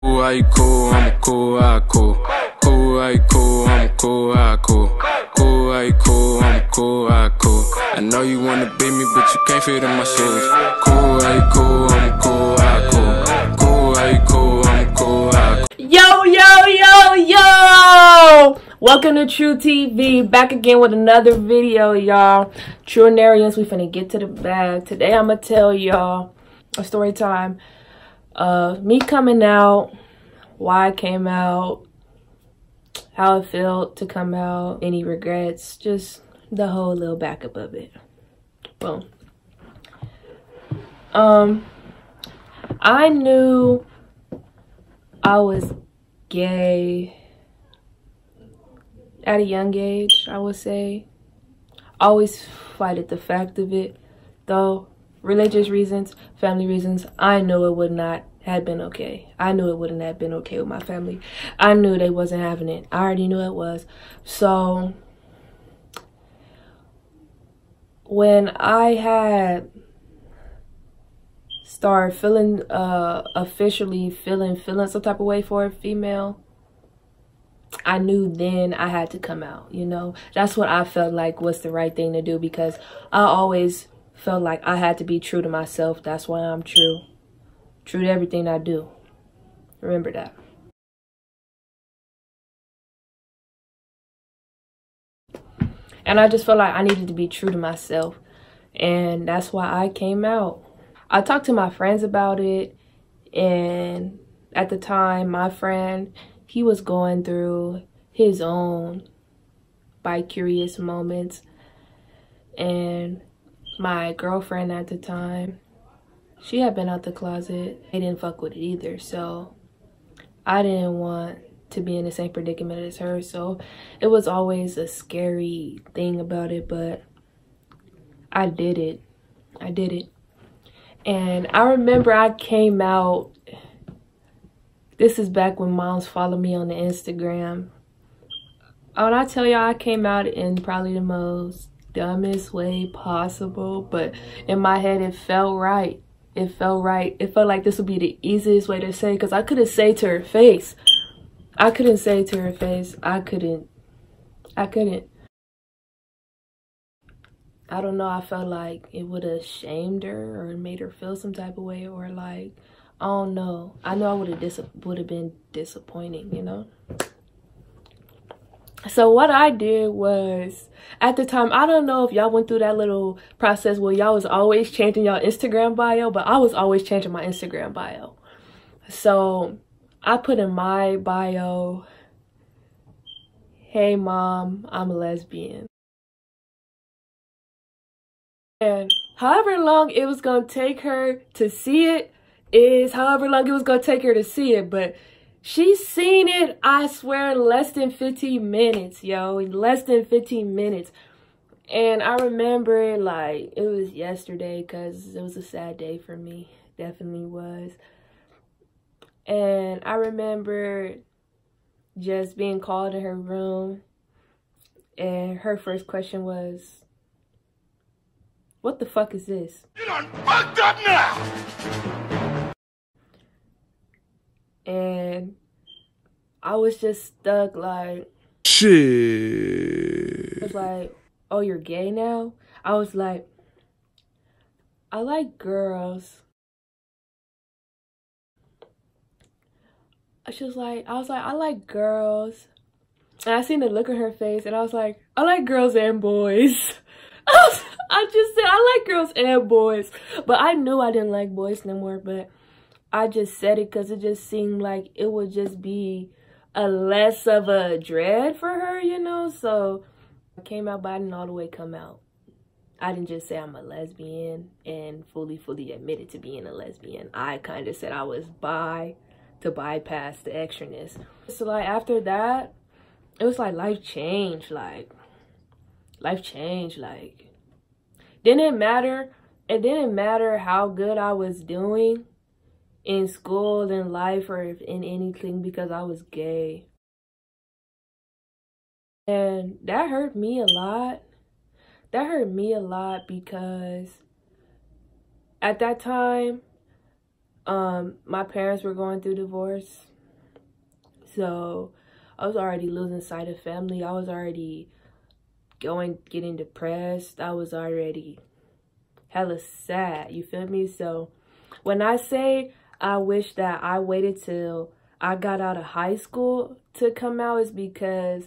Cool, how you cool? I'm cool, how cool. Cool, how you cool? I'm cool, how cool. Cool, how you cool? I'm cool, how cool. I know you wanna beat me, but you can't fit in my shoes. Cool, how you cool? I'm cool, how cool. Cool, how you cool? I'm cool, how cool. Yo! Welcome to True TV, back again with another video, y'all. Truenarians, we finna get to the bag. Today I'm gonna tell y'all a story time of me coming out, why I came out, how it felt to come out, any regrets, just the whole little backup of it. Boom. I knew I was gay at a young age, I would say. Always fighted the fact of it, though. Religious reasons, family reasons, I knew it would not have been okay. I knew it wouldn't have been okay with my family. I knew they wasn't having it. I already knew it was. So when I had started feeling officially feeling some type of way for a female, I knew then I had to come out, you know. That's what I felt like was the right thing to do, because I always felt like I had to be true to myself. That's why I'm true to everything I do. Remember that. And I just felt like I needed to be true to myself, and that's why I came out. I talked to my friends about it, and at the time, my friend, he was going through his own bi-curious moments, and my girlfriend at the time, she had been out the closet. They didn't fuck with it either, so I didn't want to be in the same predicament as her, so it was always a scary thing about it, but I did it. And I remember I came out, this is back when moms followed me on the Instagram. When I tell y'all, I came out in probably the most dumbest way possible, but in my head it felt right. It felt right. It felt like this would be the easiest way to say, because I couldn't say to her face. I couldn't say to her face. I couldn't. I don't know, I felt like it would have shamed her or made her feel some type of way, or like, I don't know. I know I would have been disappointing, you know? So what I did was, at the time, I don't know if y'all went through that little process where y'all was always changing y'all Instagram bio, but I was always changing my Instagram bio. So I put in my bio, "Hey mom, I'm a lesbian." And however long it was gonna take her to see it is however long it was gonna take her to see it, but she seen it, I swear, in less than 15 minutes, yo, in less than 15 minutes. And I remember it like it was yesterday, because it was a sad day for me. Definitely was. And I remember just being called in her room, and her first question was, "What the fuck is this?" You done fucked up now! And I was just stuck, like, Shit. it was like, "Oh, you're gay now?" I was like, "I like girls." I was like, "I like girls." And I seen the look on her face, and I was like, "I like girls and boys." I just said, "I like girls and boys." But I knew I didn't like boys no more, but I just said it because it just seemed like it would just be a less of a dread for her, you know? So I came out, but I didn't all the way come out. I didn't just say I'm a lesbian and fully admitted to being a lesbian. I kind of said I was bi to bypass the extraness. So like after that, it was like life changed, like didn't matter. It didn't matter how good I was doing in school, in life, or in anything, because I was gay. And that hurt me a lot. That hurt me a lot because at that time, my parents were going through divorce. So I was already losing sight of family. I was already getting depressed. I was already hella sad, you feel me? So when I say I wish that I waited till I got out of high school to come out, is because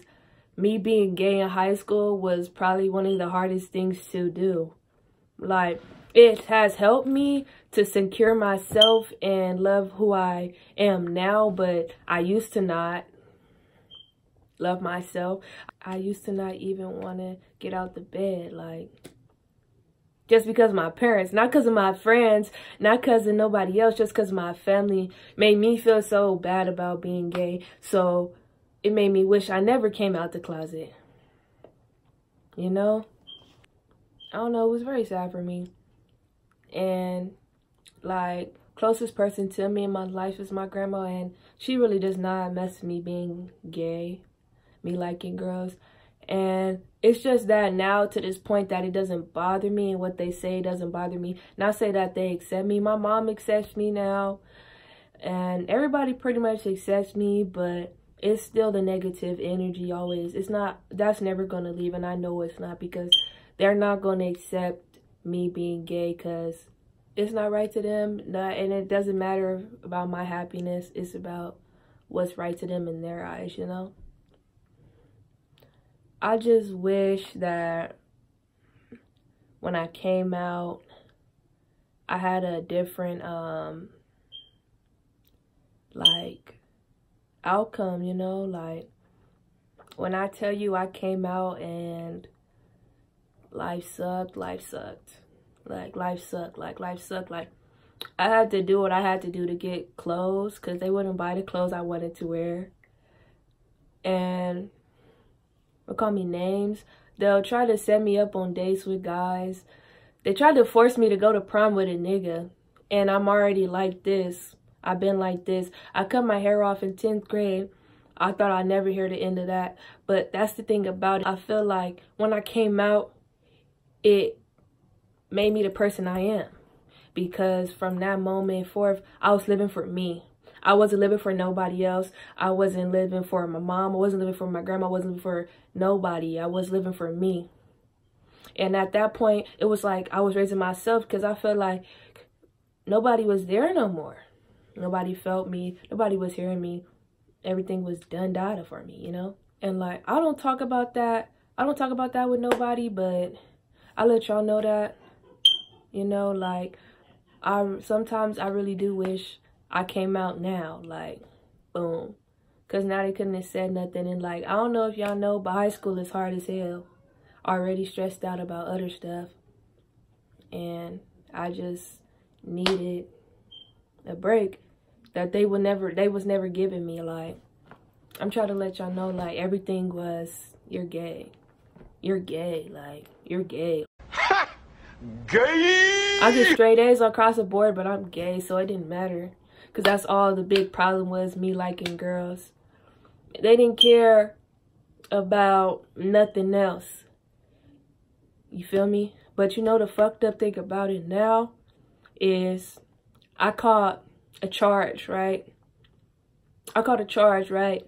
me being gay in high school was probably one of the hardest things to do. Like, it has helped me to secure myself and love who I am now, but I used to not love myself. I used to not even want to get out the bed, like, just because of my parents, not because of my friends, not because of nobody else, just because my family made me feel so bad about being gay. So it made me wish I never came out the closet. You know? I don't know, it was very sad for me. And like, closest person to me in my life is my grandma, and she really does not mess with me being gay, me liking girls. And it's just that now, to this point, that it doesn't bother me, and what they say doesn't bother me. Not say that they accept me. My mom accepts me now, and everybody pretty much accepts me, but it's still the negative energy always. It's not, that's never going to leave, and I know it's not, because they're not going to accept me being gay because it's not right to them. And it doesn't matter about my happiness. It's about what's right to them in their eyes, you know? I just wish that when I came out, I had a different, like, outcome, you know? Like, when I tell you I came out and life sucked. Like, life sucked. Like, I had to do what I had to do to get clothes, because they wouldn't buy the clothes I wanted to wear. And they'll call me names. They'll try to set me up on dates with guys. They tried to force me to go to prom with a nigga. And I'm already like this. I've been like this. I cut my hair off in 10th grade. I thought I'd never hear the end of that. But that's the thing about it. I feel like when I came out, it made me the person I am. Because from that moment forth, I was living for me. I wasn't living for nobody else. I wasn't living for my mom. I wasn't living for my grandma. I wasn't living for nobody. I was living for me. And at that point, it was like I was raising myself, because I felt like nobody was there no more. Nobody felt me. Nobody was hearing me. Everything was done data for me, you know? And like, I don't talk about that. I don't talk about that with nobody, but I let y'all know that, you know, like, sometimes I really do wish I came out now, like, boom. Because now they couldn't have said nothing. And like, I don't know if y'all know, but high school is hard as hell. Already stressed out about other stuff. And I just needed a break that they was never giving me. Like, I'm trying to let y'all know, like, everything was, you're gay. You're gay. Like, you're gay. Ha! Gay! I get straight A's across the board, but I'm gay, so it didn't matter. Because that's all the big problem was, me liking girls. They didn't care about nothing else. You feel me? But you know the fucked up thing about it now is I caught a charge, right? I caught a charge, right?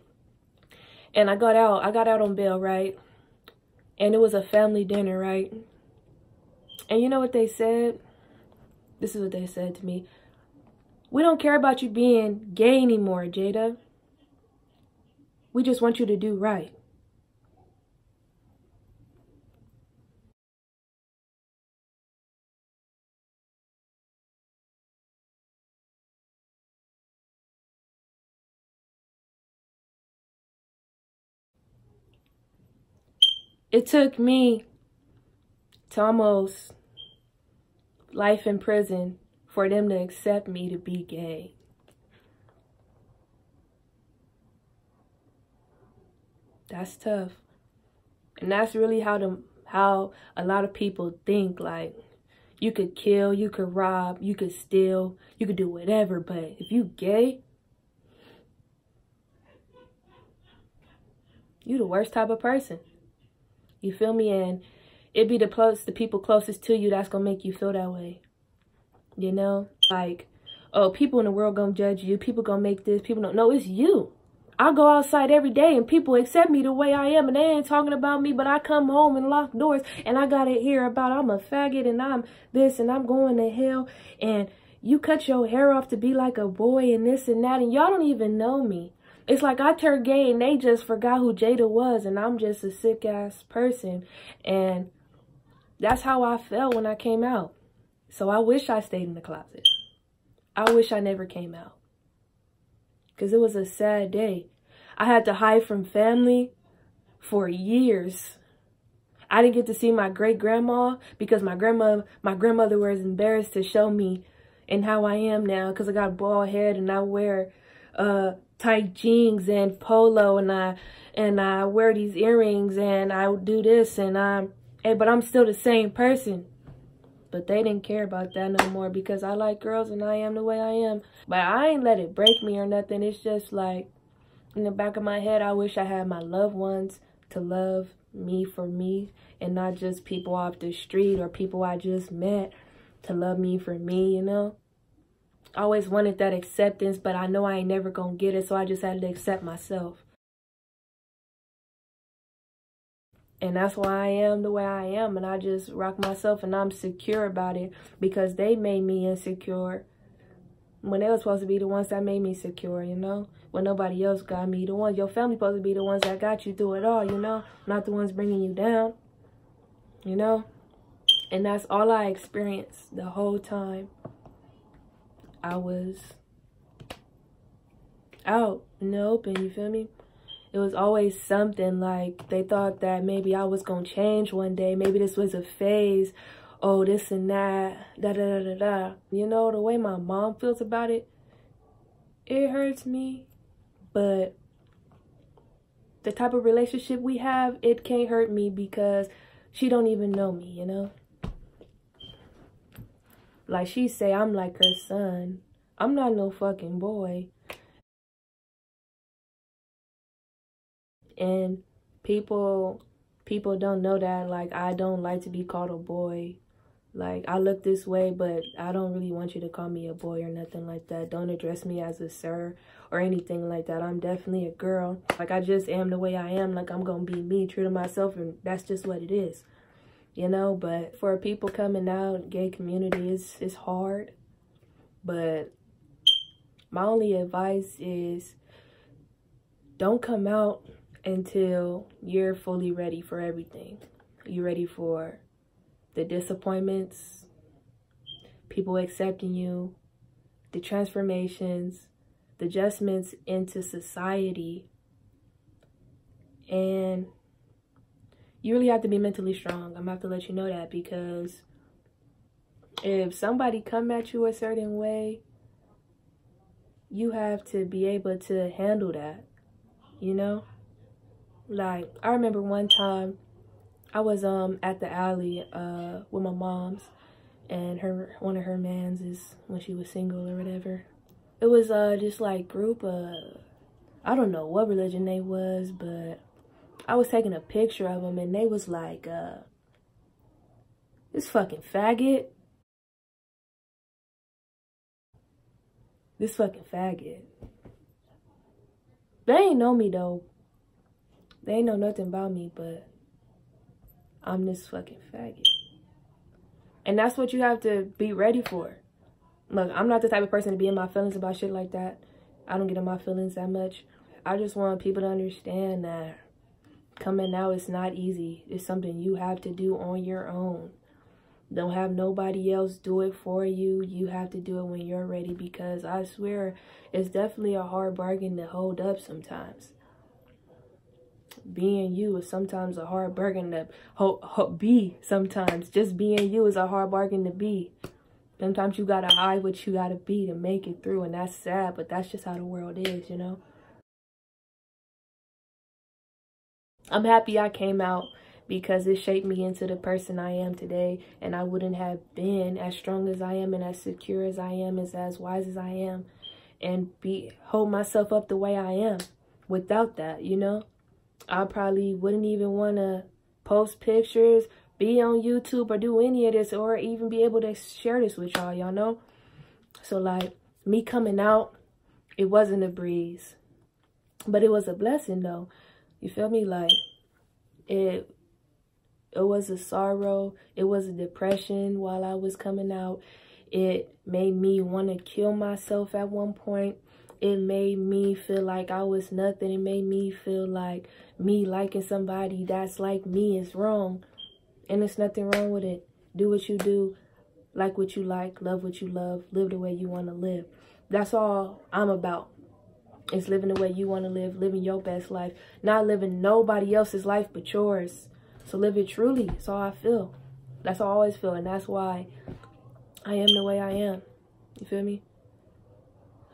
And I got out on bail, right? And it was a family dinner, right? And you know what they said? This is what they said to me. We don't care about you being gay anymore, Jada. We just want you to do right. It took me to almost life in prison for them to accept me to be gay. That's tough. And that's really how a lot of people think. Like, you could kill, you could rob, you could steal, you could do whatever, but if you gay, you the worst type of person. You feel me? And it be the people closest to you that's gonna make you feel that way. You know? Like, oh, people in the world gonna judge you. People gonna make this. People don't. No, it's you. I go outside every day and people accept me the way I am and they ain't talking about me, but I come home and lock doors and I gotta hear about I'm a faggot and I'm this and I'm going to hell and you cut your hair off to be like a boy and this and that and y'all don't even know me. It's like I turned gay and they just forgot who Jada was and I'm just a sick ass person. And that's how I felt when I came out. So I wish I stayed in the closet. I wish I never came out. Because it was a sad day. I had to hide from family for years. I didn't get to see my great-grandma because my grandmother was embarrassed to show me and how I am now because I got a bald head and I wear tight jeans and polo and I wear these earrings and I do this and but I'm still the same person. But they didn't care about that no more because I like girls and I am the way I am. But I ain't let it break me or nothing. It's just like in the back of my head, I wish I had my loved ones to love me for me and not just people off the street or people I just met to love me for me, you know? I always wanted that acceptance, but I know I ain't never gonna get it, so I just had to accept myself. And that's why I am the way I am, and I just rock myself, and I'm secure about it because they made me insecure when they were supposed to be the ones that made me secure, you know? When nobody else got me. Your family supposed to be the ones that got you through it all, you know? Not the ones bringing you down, you know? And that's all I experienced the whole time I was out in the open, you feel me? It was always something like they thought that maybe I was going to change one day. Maybe this was a phase. Oh, this and that. Da-da-da-da-da. You know, the way my mom feels about it, it hurts me. But the type of relationship we have, it can't hurt me because she don't even know me, you know? Like she say, I'm like her son. I'm not no fucking boy. And people don't know that, like, I don't like to be called a boy. Like, I look this way, but I don't really want you to call me a boy or nothing like that. Don't address me as a sir or anything like that. I'm definitely a girl. Like, I just am the way I am. Like, I'm gonna be me, true to myself, and that's just what it is. You know, but for people coming out, gay community, it's hard. But my only advice is don't come out until you're fully ready for everything. You're ready for the disappointments, people accepting you, the transformations, the adjustments into society. And you really have to be mentally strong. I'm gonna have to let you know that because if somebody come at you a certain way, you have to be able to handle that, you know? Like, I remember one time I was at the alley with my mom's and one of her mans is when she was single or whatever. It was just like group I don't know what religion they was, but I was taking a picture of them and they was like this fucking faggot. This fucking faggot. They ain't know me though. They ain't know nothing about me, but I'm this fucking faggot. And that's what you have to be ready for. Look, I'm not the type of person to be in my feelings about shit like that. I don't get in my feelings that much. I just want people to understand that coming out is not easy. It's something you have to do on your own. Don't have nobody else do it for you. You have to do it when you're ready because I swear it's definitely a hard bargain to hold up sometimes. Being you is sometimes a hard bargain to be sometimes. Just being you is a hard bargain to be. Sometimes you gotta hide what you gotta be to make it through, and that's sad, but that's just how the world is, you know? I'm happy I came out because it shaped me into the person I am today, and I wouldn't have been as strong as I am and as secure as I am, as wise as I am, and hold myself up the way I am without that, you know? I probably wouldn't even want to post pictures, be on YouTube, or do any of this, or even be able to share this with y'all know? So, like, me coming out, it wasn't a breeze. But it was a blessing though. You feel me? Like it was a sorrow. It was a depression while I was coming out. It made me want to kill myself at one point. It made me feel like I was nothing. It made me feel like me liking somebody that's like me is wrong. And there's nothing wrong with it. Do what you do. Like what you like. Love what you love. Live the way you want to live. That's all I'm about. It's living the way you want to live. Living your best life. Not living nobody else's life but yours. So live it truly. That's all I feel. That's how I always feel. And that's why I am the way I am. You feel me?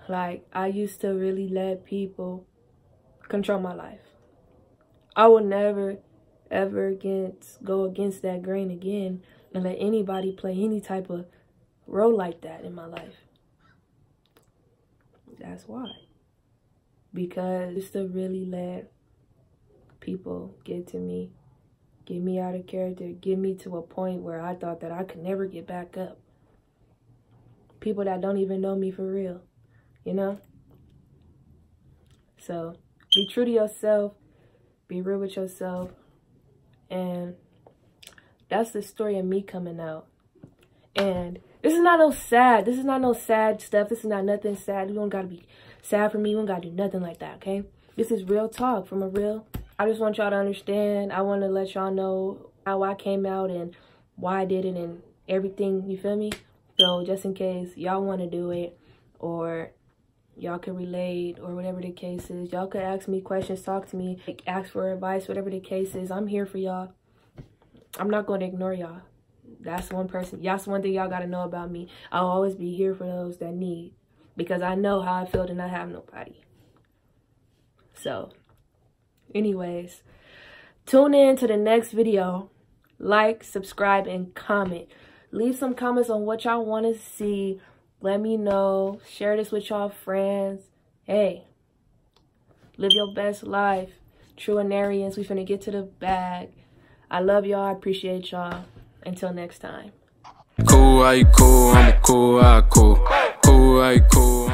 Like, I used to really let people control my life. I will never, ever go against that grain again and let anybody play any type of role like that in my life. That's why. Because I used to really let people get to me, get me out of character, get me to a point where I thought that I could never get back up. People that don't even know me for real. You know? So, be true to yourself. Be real with yourself. And that's the story of me coming out. And this is not no sad. This is not no sad stuff. This is not nothing sad. You don't got to be sad for me. You don't got to do nothing like that, okay? This is real talk from a real... I just want y'all to understand. I want to let y'all know how I came out and why I did it and everything. You feel me? So, just in case y'all want to do it or... y'all could relate or whatever the case is. Y'all could ask me questions, talk to me, ask for advice, whatever the case is. I'm here for y'all. I'm not going to ignore y'all. That's one person. That's one thing y'all got to know about me. I'll always be here for those that need. Because I know how I feel to not have nobody. So, anyways, tune in to the next video. Like, subscribe, and comment. Leave some comments on what y'all want to see. Let me know. Share this with y'all friends. Hey, live your best life. Truanarians, we finna get to the bag. I love y'all. I appreciate y'all. Until next time. Cool, how you cool? I'm cool, how I cool. Cool, how you cool?